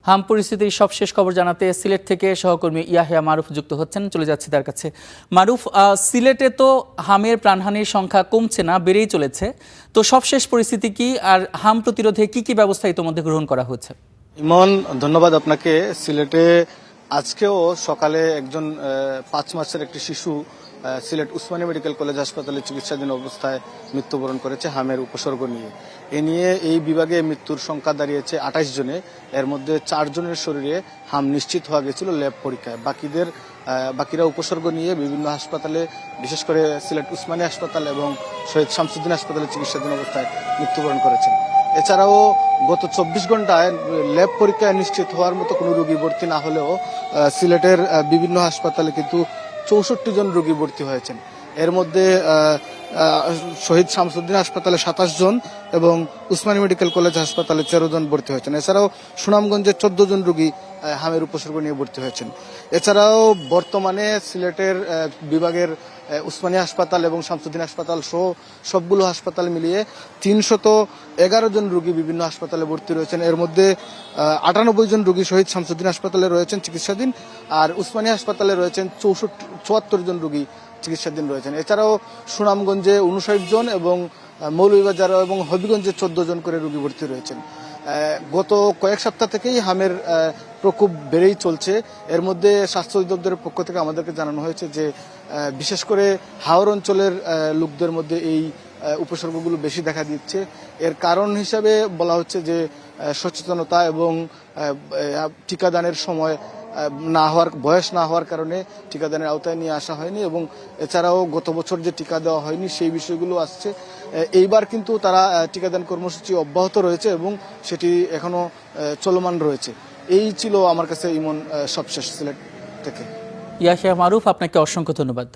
হাম পরিস্থিতির সবশেষ খবর জানাতে সিলেট থেকে সহকর্মী ইয়াহিয়া মারুফ যুক্ত হচ্ছেন, চলে যাচ্ছে তার কাছে। মারুফ, সিলেটে তো হামের প্রাণহানির সংখ্যা কমছে না, বেড়েই চলেছে। তো সবশেষ পরিস্থিতি কি, আর হাম প্রতিরোধে কি কি ব্যবস্থা ইতোমধ্যে গ্রহণ করা হয়েছে? ইমন, ধন্যবাদ আপনাকে। সিলেটে আজকেও সকালে একজন 5 মাসের একটি শিশু সিলেট উসমানী মেডিকেল কলেজ হাসপাতালে চিকিৎসাধীন অবস্থায় মৃত্যুবরণ করেছে হামের উপসর্গ নিয়ে। এ নিয়ে এই বিভাগে মৃত্যুর সংখ্যা দাঁড়িয়েছে 28 জনে। এর মধ্যে 4 জনের শরীরে হাম নিশ্চিত হওয়া গেছিল ল্যাব পরীক্ষায়। বাকিরা উপসর্গ নিয়ে বিভিন্ন হাসপাতালে, বিশেষ করে সিলেট উসমানী হাসপাতাল এবং শহীদ শামসুদ্দিন হাসপাতালে চিকিৎসাধীন অবস্থায় মৃত্যুবরণ করেছেন। এছাড়াও গত 24 ঘন্টায় ল্যাব পরীক্ষায় নিশ্চিত হওয়ার মতো কোনো রোগী ভর্তি না হলেও সিলেটের বিভিন্ন হাসপাতালে কিন্তু 64 জন রোগী ভর্তি হয়েছেন। এর মধ্যে শহীদ শামসুদ্দিন হাসপাতালে 27 জন এবং উসমানী মেডিকেল কলেজ হাসপাতালে 13 জন ভর্তি হয়েছেন। এছাড়াও সুনামগঞ্জে 14 জন রোগী হামের উপসর্গ নিয়ে ভর্তি হয়েছেন। এছাড়াও বর্তমানে সিলেটের বিভাগের উসমানী হাসপাতাল এবং শামসুদ্দিন হাসপাতাল সহ সবগুলো হাসপাতাল মিলিয়ে 311 জন রোগী বিভিন্ন হাসপাতালে ভর্তি রয়েছেন। এর মধ্যে 98 জন রোগী শহীদ শামসুদ্দিন হাসপাতালে রয়েছেন চিকিৎসাধীন, আর উসমানী হাসপাতালে রয়েছেন 74 জন রোগী চিকিৎসাধীন রয়েছেন। এছাড়াও সুনামগঞ্জে 59 জন এবং মৌলভীবাজার এবং হবিগঞ্জে 14 জন করে রোগী ভর্তি রয়েছেন। গত কয়েক সপ্তাহ থেকেই হামের প্রকোপ বেড়েই চলছে। এর মধ্যে স্বাস্থ্য অধিদপ্তরের পক্ষ থেকে আমাদেরকে জানানো হয়েছে যে বিশেষ করে হাওর অঞ্চলের লোকদের মধ্যে এই উপসর্গগুলো বেশি দেখা দিচ্ছে। এর কারণ হিসাবে বলা হচ্ছে যে সচেতনতা এবং টিকাদানের সময় বয়স না হওয়ার কারণে টিকাদানের আওতায় নিয়ে আসা হয়নি, এবং এছাড়াও গত বছর যে টিকা দেওয়া হয়নি সেই বিষয়গুলো আসছে। এইবার কিন্তু তারা টিকাদান কর্মসূচি অব্যাহত রয়েছে এবং সেটি এখনো চলমান রয়েছে। এই ছিল আমার কাছে ইমন সবশেষ সিলেট থেকে। ইয়াহিয়া মারুফ, আপনাকে অসংখ্য ধন্যবাদ।